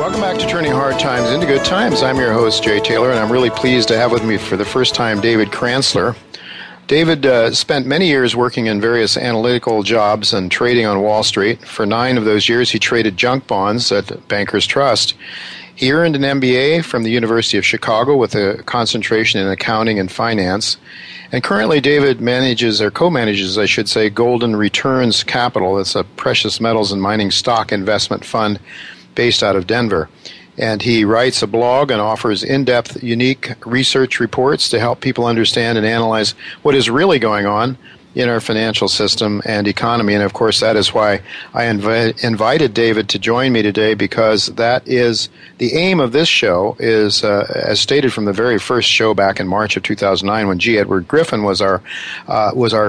Welcome back to Turning Hard Times into Good Times. I'm your host, Jay Taylor, and I'm really pleased to have with me for the first time David Kranzler. David spent many years working in various analytical jobs and trading on Wall Street. For 9 of those years, he traded junk bonds at Bankers Trust. He earned an MBA from the University of Chicago with a concentration in accounting and finance. And currently, David manages, or co-manages, I should say, Golden Returns Capital. It's a precious metals and mining stock investment fund based out of Denver. And he writes a blog and offers in-depth, unique research reports to help people understand and analyze what is really going on in our financial system and economy. And of course, that is why I invited David to join me today, because that is the aim of this show, is as stated from the very first show back in March of 2009 when G. Edward Griffin was our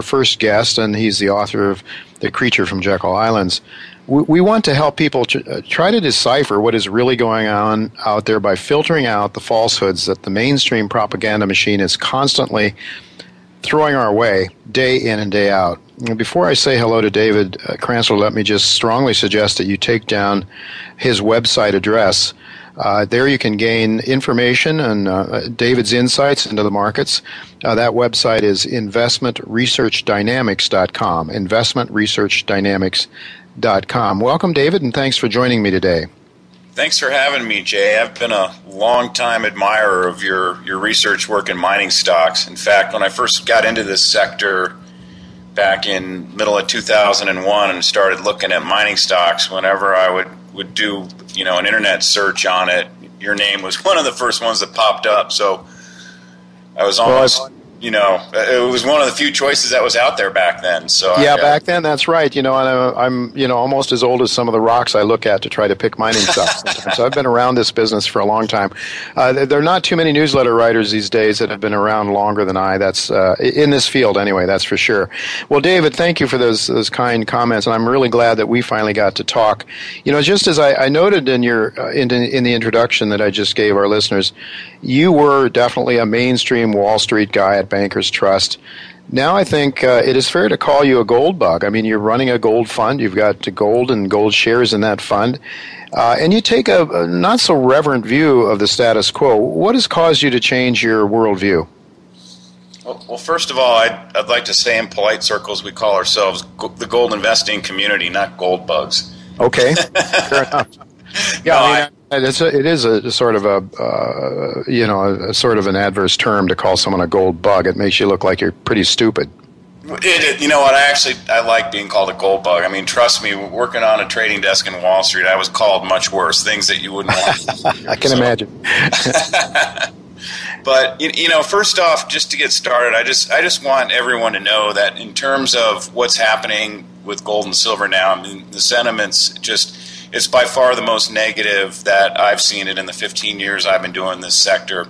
first guest, and he's the author of The Creature from Jekyll Islands. We want to help people try to decipher what is really going on out there by filtering out the falsehoods that the mainstream propaganda machine is constantly throwing our way day in and day out. And before I say hello to David Kranzler, let me just strongly suggest that you take down his website address. There you can gain information and David's insights into the markets. That website is investmentresearchdynamics.com, investmentresearchdynamics.com. Welcome, David, and thanks for joining me today. Thanks for having me, Jay. I've been a long-time admirer of your research work in mining stocks. In fact, when I first got into this sector back in middle of 2001 and started looking at mining stocks, whenever I would do an internet search on it, your name was one of the first ones that popped up. So I was almost... it was one of the few choices that was out there back then. So yeah, back then, that's right. And I'm almost as old as some of the rocks I look at to try to pick mining stocks. So I've been around this business for a long time. There are not too many newsletter writers these days that have been around longer than I. That's in this field anyway. That's for sure. Well, David, thank you for those kind comments, and I'm really glad that we finally got to talk. Just as I noted in in the introduction that I just gave our listeners, you were definitely a mainstream Wall Street guy at Bankers Trust. Now I think it is fair to call you a gold bug. I mean, you're running a gold fund. You've got gold and gold shares in that fund. And you take a not so reverent view of the status quo. What has caused you to change your worldview? Well, first of all, I'd like to say in polite circles we call ourselves the gold investing community, not gold bugs. Okay, fair enough. Yeah, it is a sort of a sort of an adverse term to call someone a gold bug. It makes you look like you're pretty stupid. You know what? I like being called a gold bug. I mean, trust me, working on a trading desk in Wall Street, I was called much worse, things that you wouldn't want. I can imagine. But first off, just to get started, I just want everyone to know that in terms of what's happening with gold and silver now, I mean, the sentiment's it's by far the most negative that I've seen it in the 15 years I've been doing this sector.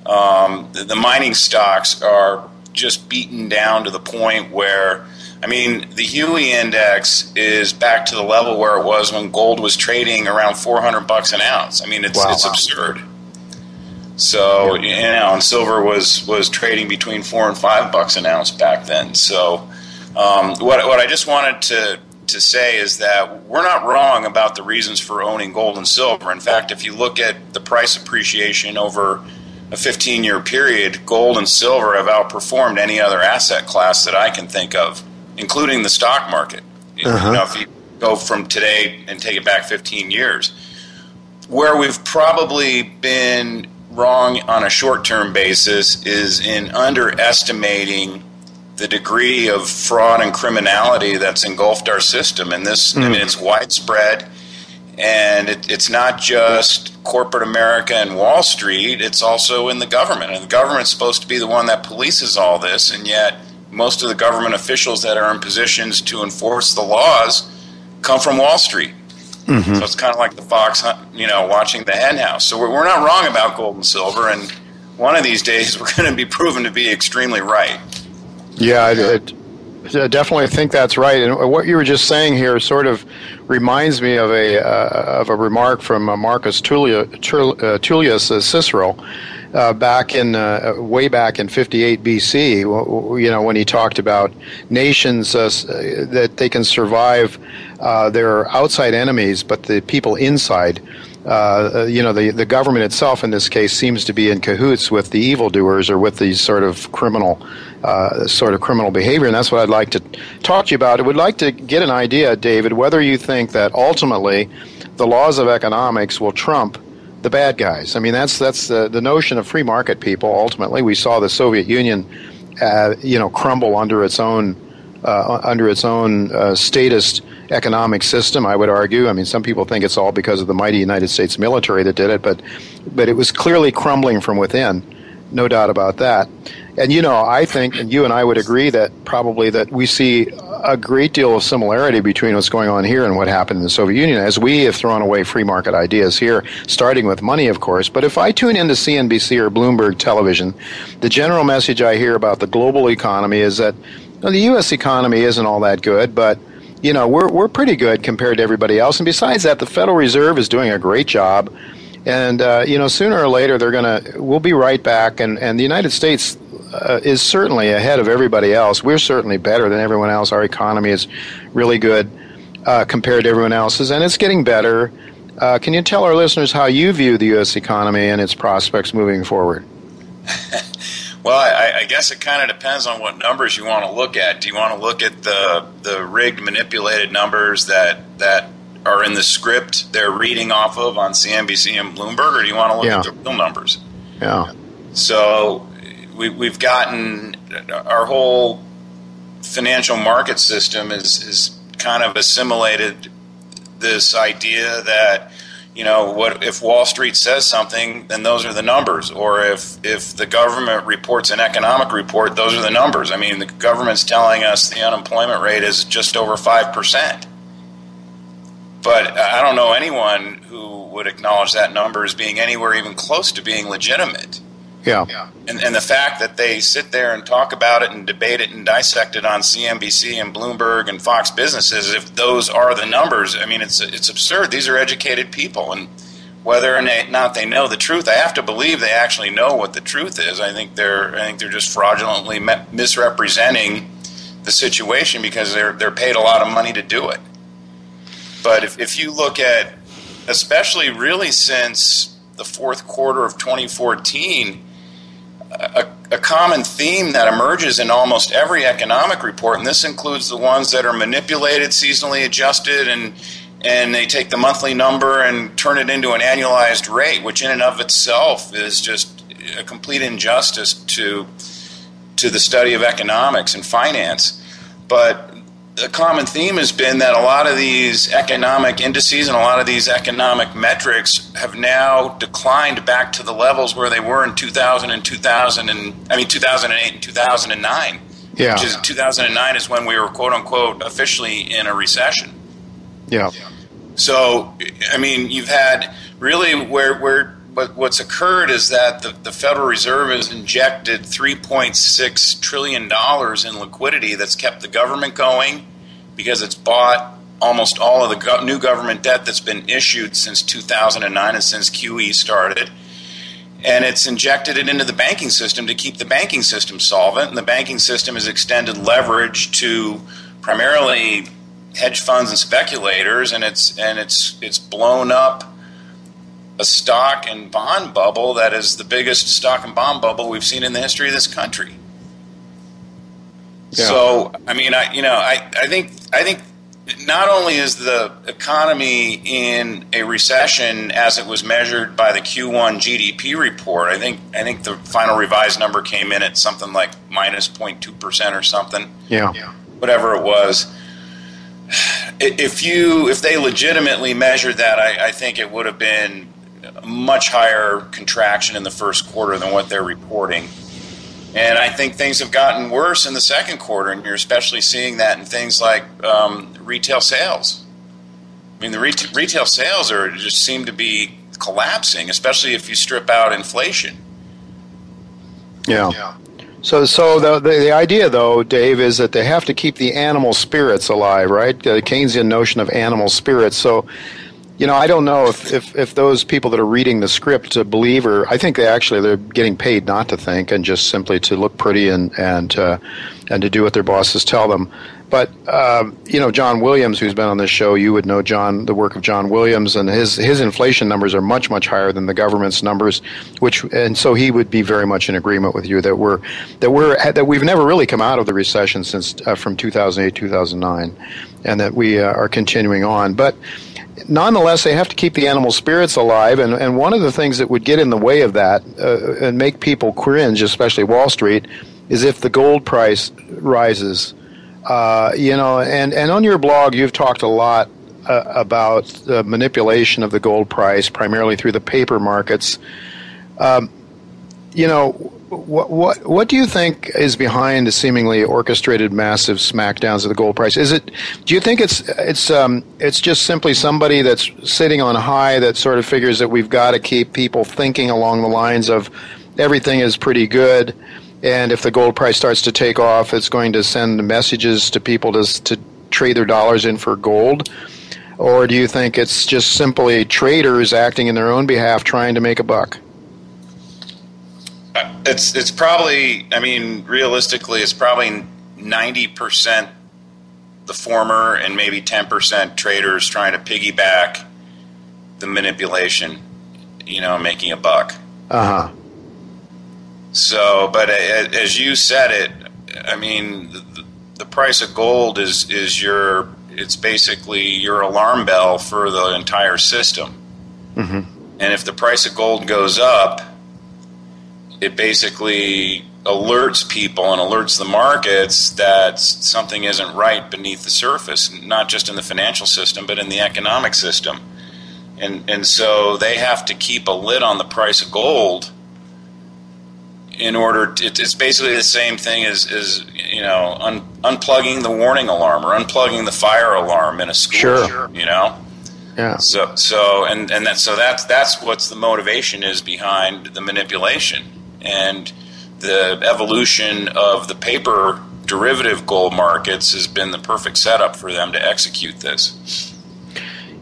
The mining stocks are just beaten down to the point where, I mean, the Huey index is back to the level where it was when gold was trading around $400 an ounce. I mean, it's absurd. So, and silver was trading between $4 and $5 an ounce back then. So, what I just wanted to say is that we're not wrong about the reasons for owning gold and silver. In fact, if you look at the price appreciation over a 15-year period, gold and silver have outperformed any other asset class that I can think of, including the stock market. If you go from today and take it back 15 years. Where we've probably been wrong on a short-term basis is in underestimating the degree of fraud and criminality that's engulfed our system. And this, I mean, it's widespread, and it's not just corporate America and Wall Street, it's also in the government. And the government's supposed to be the one that polices all this, and yet most of the government officials that are in positions to enforce the laws come from Wall Street. So it's kind of like the fox, watching the hen house. So we're not wrong about gold and silver, and one of these days we're going to be proven to be extremely right. Yeah, I definitely think that's right. And what you were just saying here sort of reminds me of a remark from Marcus Tullius Cicero back in way back in 58 BC. When he talked about nations that they can survive they're outside enemies, but the people inside, the government itself in this case seems to be in cahoots with the evildoers or with these sort of criminal behavior, and that's what I'd like to talk to you about. I would like to get an idea, David, whether you think that ultimately the laws of economics will trump the bad guys. I mean, that's the notion of free market people. Ultimately, we saw the Soviet Union, crumble under its own statist economic system, I would argue. I mean, some people think it's all because of the mighty United States military that did it, but it was clearly crumbling from within, no doubt about that. And, I think, and you and I would agree that probably that we see a great deal of similarity between what's going on here and what happened in the Soviet Union, as we have thrown away free market ideas here, starting with money, of course. But if I tune into CNBC or Bloomberg television, the general message I hear about the global economy is that the U.S. economy isn't all that good, but we're pretty good compared to everybody else. And besides that, the Federal Reserve is doing a great job. And, sooner or later, we'll be right back. And the United States is certainly ahead of everybody else. We're certainly better than everyone else. Our economy is really good compared to everyone else's, and it's getting better. Can you tell our listeners how you view the U.S. economy and its prospects moving forward? Well, I guess it kind of depends on what numbers you want to look at. Do you want to look at the rigged, manipulated numbers that are in the script they're reading off of on CNBC and Bloomberg, or do you want to look at the real numbers? Yeah. So we've gotten our whole financial market system is kind of assimilated this idea that what if Wall Street says something, then those are the numbers, or if the government reports an economic report, those are the numbers. I mean, the government's telling us the unemployment rate is just over 5%. But I don't know anyone who would acknowledge that number as being anywhere even close to being legitimate. Yeah. And the fact that they sit there and talk about it and debate it and dissect it on CNBC and Bloomberg and Fox Business as if those are the numbers, I mean, it's absurd. These are educated people, and whether or not they know the truth, I have to believe they actually know what the truth is. I think they're just fraudulently misrepresenting the situation because they're paid a lot of money to do it. But if you look at, especially really since the fourth quarter of 2014, a common theme that emerges in almost every economic report, and this includes the ones that are manipulated, seasonally adjusted, and they take the monthly number and turn it into an annualized rate, which in and of itself is just a complete injustice to the study of economics and finance. But the common theme has been that a lot of these economic indices and a lot of these economic metrics have now declined back to the levels where they were in 2008 and 2009. Yeah. Which is 2009 is when we were, quote unquote, officially in a recession. Yeah. So, I mean, you've had really what's occurred is that the Federal Reserve has injected $3.6 trillion in liquidity that's kept the government going because it's bought almost all of the new government debt that's been issued since 2009 and since QE started. And it's injected it into the banking system to keep the banking system solvent. And the banking system has extended leverage to primarily hedge funds and speculators, and it's blown up a stock and bond bubble that is the biggest stock and bond bubble we've seen in the history of this country. Yeah. So, I mean, I think not only is the economy in a recession as it was measured by the Q1 GDP report, I think the final revised number came in at something like minus 0.2% or something. Yeah. Whatever it was. If they legitimately measured that, I think it would have been a much higher contraction in the first quarter than what they're reporting. And I think things have gotten worse in the second quarter, and you're especially seeing that in things like retail sales. I mean, the retail sales just seem to be collapsing, especially if you strip out inflation. Yeah. So the idea, though, Dave, is that they have to keep the animal spirits alive, right? The Keynesian notion of animal spirits. So, I don't know if those people that are reading the script believe, or I think they're getting paid not to think and just simply to look pretty and to do what their bosses tell them. But John Williams, who's been on this show, you would know the work of John Williams, and his inflation numbers are much, much higher than the government's numbers. And so he would be very much in agreement with you that we've never really come out of the recession since from 2008 2009, and that we are continuing on. But nonetheless, they have to keep the animal spirits alive, and one of the things that would get in the way of that and make people cringe, especially Wall Street, is if the gold price rises. And on your blog, you've talked a lot about the manipulation of the gold price, primarily through the paper markets. What do you think is behind the seemingly orchestrated massive smackdowns of the gold price? Do you think it's just simply somebody that's sitting on high that sort of figures that we've got to keep people thinking along the lines of everything is pretty good, and if the gold price starts to take off, it's going to send messages to people to trade their dollars in for gold? Or do you think it's just simply traders acting in their own behalf trying to make a buck? It's probably, realistically, it's probably 90% the former and maybe 10% traders trying to piggyback the manipulation, making a buck. Uh-huh. So, but as you said it, the price of gold is it's basically your alarm bell for the entire system. Mm-hmm. And if the price of gold goes up, it basically alerts people and alerts the markets that something isn't right beneath the surface, not just in the financial system, but in the economic system. And so they have to keep a lid on the price of gold in order it's basically the same thing as unplugging the warning alarm or unplugging the fire alarm in a school. Sure. Yeah. So that's what's the motivation is behind the manipulation. And the evolution of the paper derivative gold markets has been the perfect setup for them to execute this.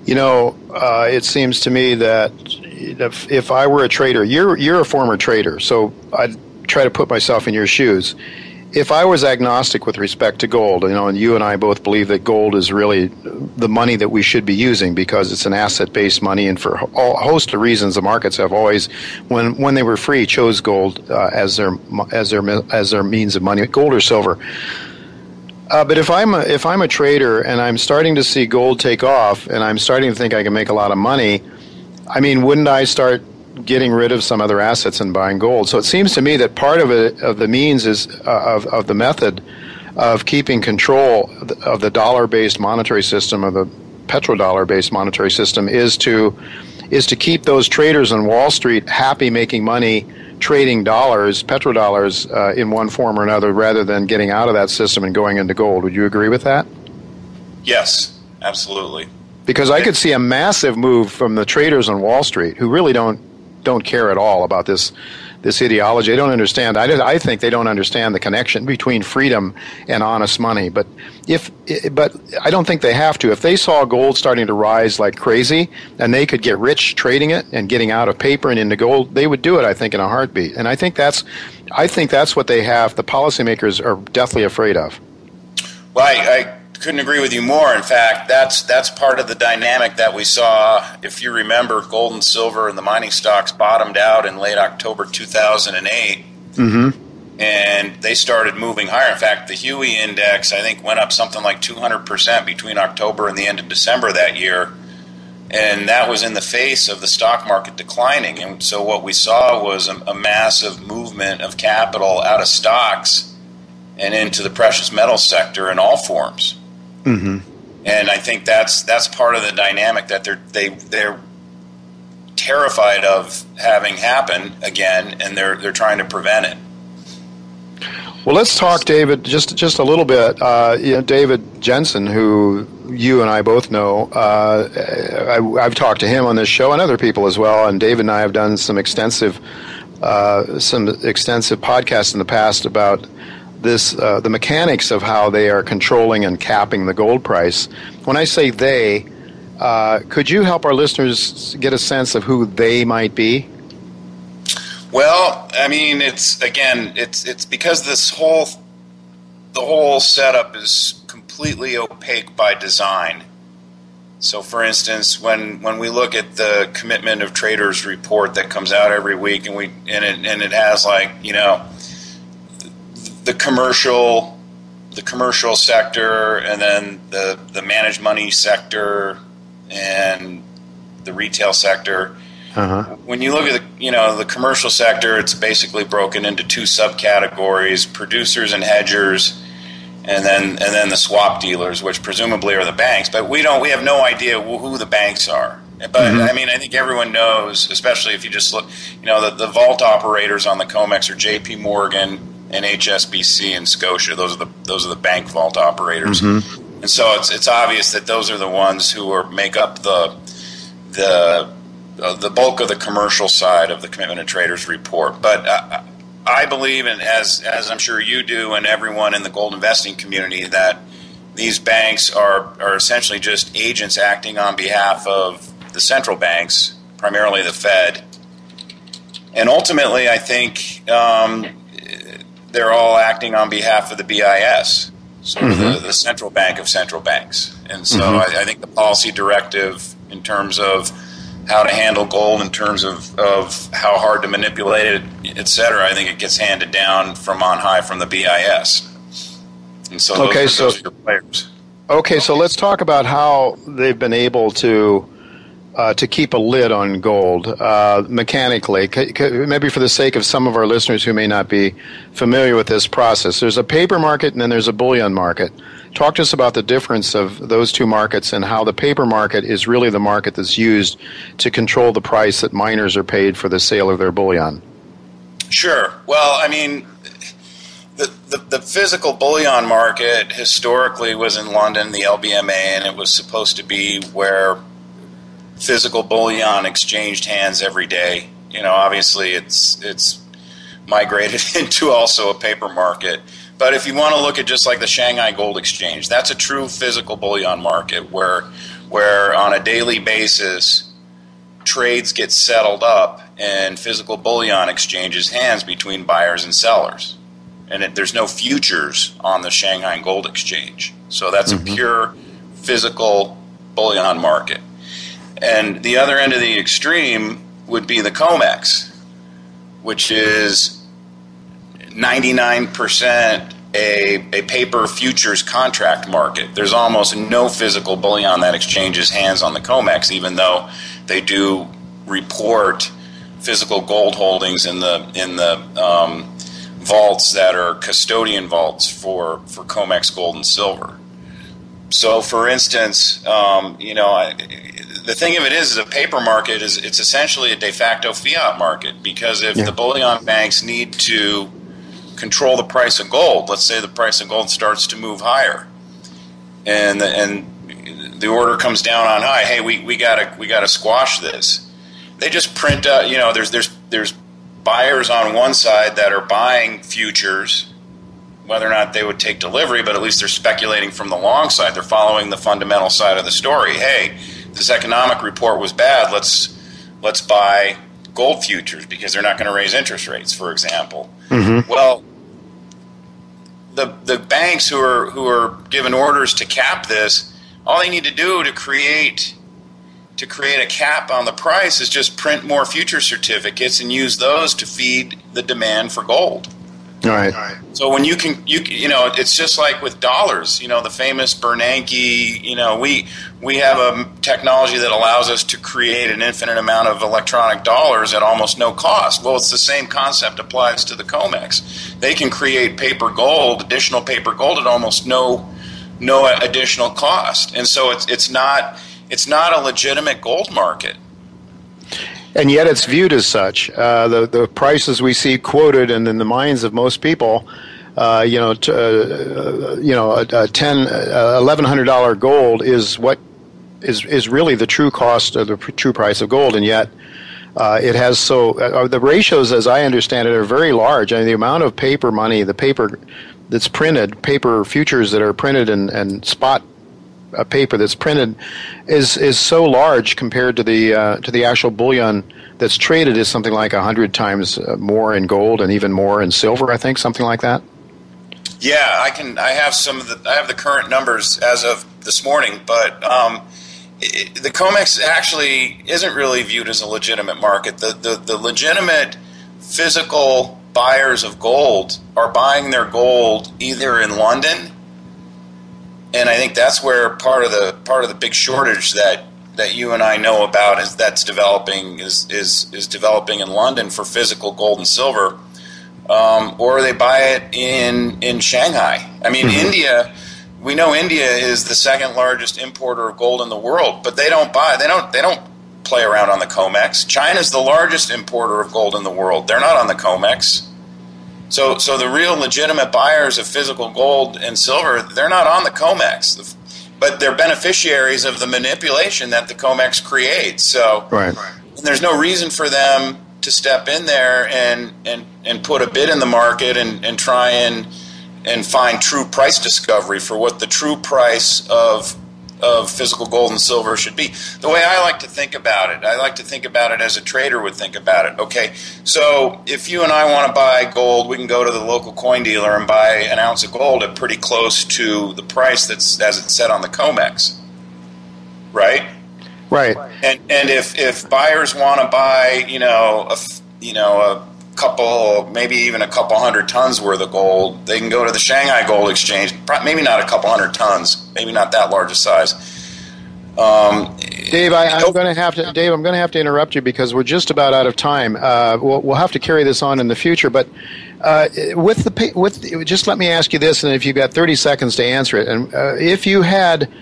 It seems to me that if I were a trader, you're a former trader, so I'd try to put myself in your shoes. If I was agnostic with respect to gold, and you and I both believe that gold is really the money that we should be using because it's an asset-based money, and for a host of reasons, the markets have always, when they were free, chose gold as their means of money, gold or silver. But if I'm a trader and I'm starting to see gold take off and I'm starting to think I can make a lot of money, wouldn't I start getting rid of some other assets and buying gold? So it seems to me that part of the means is of the method of keeping control of the dollar-based monetary system, or the petrodollar-based monetary system, is to keep those traders on Wall Street happy making money trading petrodollars in one form or another, rather than getting out of that system and going into gold. Would you agree with that? Yes, absolutely. Because I could see a massive move from the traders on Wall Street who really don't care at all about this ideology. They don't understand. I think they don't understand the connection between freedom and honest money. But I don't think they have to. If they saw gold starting to rise like crazy and they could get rich trading it and getting out of paper and into gold, they would do it, I think, in a heartbeat. And I think that's what they have. The policymakers are deathly afraid of. Well, I couldn't agree with you more. In fact, that's part of the dynamic that we saw. If you remember, gold and silver and the mining stocks bottomed out in late October 2008, mm-hmm. and they started moving higher. In fact, the Huey index, I think, went up something like 200% between October and the end of December that year, and that was in the face of the stock market declining. And so what we saw was a massive movement of capital out of stocks and into the precious metals sector in all forms. Mm-hmm. And I think that's part of the dynamic that they're terrified of having happen again, and they're trying to prevent it. Well, let's talk, David, just a little bit. David Jensen, who you and I both know, I've talked to him on this show and other people as well. And David and I have done some extensive podcasts in the past about the mechanics of how they are controlling and capping the gold price. When I say they, could you help our listeners get a sense of who they might be? Well, it's because the whole setup is completely opaque by design. So, for instance, when we look at the Commitment of Traders report that comes out every week, and it has, like, you know, the commercial sector, and then the managed money sector, and the retail sector. Uh-huh. When you look at the commercial sector, it's basically broken into two subcategories: producers and hedgers, and then the swap dealers, which presumably are the banks. But we have no idea who the banks are. But I mean, I think everyone knows, especially if you just look, the vault operators on the COMEX are J.P. Morgan and HSBC and Scotia. Those are the bank vault operators, and so it's obvious that those are the ones who make up the bulk of the commercial side of the Commitment of Traders report. But I believe, and as I'm sure you do, and everyone in the gold investing community, that these banks are essentially just agents acting on behalf of the central banks, primarily the Fed. And ultimately, I think they're all acting on behalf of the BIS, sort of the central bank of central banks. And so I think the policy directive in terms of how to handle gold, in terms of how hard to manipulate it, et cetera, I think it gets handed down from on high from the BIS. And so those are your players. Okay, so let's talk about how they've been able to keep a lid on gold mechanically. Maybe for the sake of some of our listeners who may not be familiar with this process, there's a paper market and then there's a bullion market. Talk to us about the difference of those two markets and how the paper market is really the market that's used to control the price that miners are paid for the sale of their bullion. Sure. Well, I mean, the physical bullion market historically was in London, the LBMA, and it was supposed to be where physical bullion exchanged hands every day. Obviously it's migrated into also a paper market. But if you want to look at just like the Shanghai Gold Exchange, that's a true physical bullion market where on a daily basis trades get settled up and physical bullion exchanges hands between buyers and sellers. And there's no futures on the Shanghai Gold Exchange. So that's a pure physical bullion market. And the other end of the extreme would be the COMEX, which is 99% a paper futures contract market. There's almost no physical bullion that exchanges hands on the COMEX, even though they do report physical gold holdings in the vaults that are custodian vaults for COMEX gold and silver. So, for instance, the thing of it is a paper market it's essentially a de facto fiat market, because if the bullion banks need to control the price of gold, let's say the price of gold starts to move higher, and the order comes down on high, hey, we gotta squash this. They just print there's buyers on one side that are buying futures, whether or not they would take delivery, but at least they're speculating from the long side. They're following the fundamental side of the story. Hey, this economic report was bad. Let's buy gold futures because they're not going to raise interest rates, for example. Well, the banks who are given orders to cap this, all they need to do to create a cap on the price is just print more future certificates and use those to feed the demand for gold. All right. So when you it's just like with dollars. The famous Bernanke. We have a technology that allows us to create an infinite amount of electronic dollars at almost no cost. Well, it's the same concept applies to the COMEX. They can create additional paper gold at almost no additional cost, and so it's not a legitimate gold market. And yet it's viewed as such. The prices we see quoted and in the minds of most people, a $1,100 gold is what is really the true cost of the true price of gold, and yet it has the ratios, as I understand it, are very large. I mean, the amount of paper money, the paper that's printed, paper futures that are printed and spot paper that's printed is so large compared to the actual bullion that's traded is something like 100 times more in gold and even more in silver, I think, something like that. Yeah, I have I have the current numbers as of this morning, but the COMEX actually isn't really viewed as a legitimate market. The legitimate physical buyers of gold are buying their gold either in London, and I think that's where part of the big shortage that you and I know about that's developing is developing in London for physical gold and silver. Or they buy it in Shanghai. I mean, India. We know India is the second largest importer of gold in the world, but they don't play around on the COMEX. China's the largest importer of gold in the world. They're not on the COMEX. So the real legitimate buyers of physical gold and silver, they're not on the COMEX, but they're beneficiaries of the manipulation that the COMEX creates. So right. There's no reason for them to step in there and put a bid in the market and try and find true price discovery for what the true price of physical gold and silver should be. The way I like to think about it, I like to think about it as a trader would think about it. Okay, so if you and I want to buy gold, we can go to the local coin dealer and buy an ounce of gold at pretty close to the price that's as it's set on the COMEX, right? Right. And if buyers want to buy, a couple, maybe even a couple hundred tons worth of gold, they can go to the Shanghai Gold Exchange. Maybe not a couple hundred tons, maybe not that large a size. Dave, I'm going to have to interrupt you because we're just about out of time. We'll have to carry this on in the future, but just let me ask you this, and if you've got 30 seconds to answer it, and if you had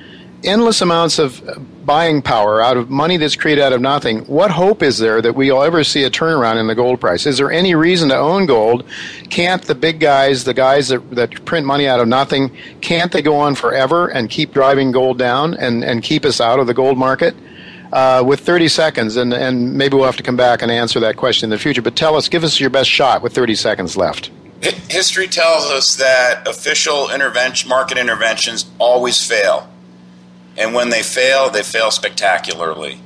endless amounts of buying power out of money that's created out of nothing, what hope is there that we'll ever see a turnaround in the gold price? Is there any reason to own gold? Can't the big guys, the guys that print money out of nothing, can't they go on forever and keep driving gold down and keep us out of the gold market? With 30 seconds, and maybe we'll have to come back and answer that question in the future, but give us your best shot with 30 seconds left. History tells us that official market interventions always fail. And when they fail spectacularly.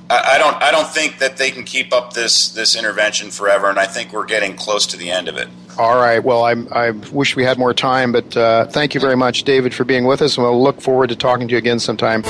I don't think that they can keep up this intervention forever, and I think we're getting close to the end of it. All right. Well, I wish we had more time, but thank you very much, David, for being with us, and we'll look forward to talking to you again sometime.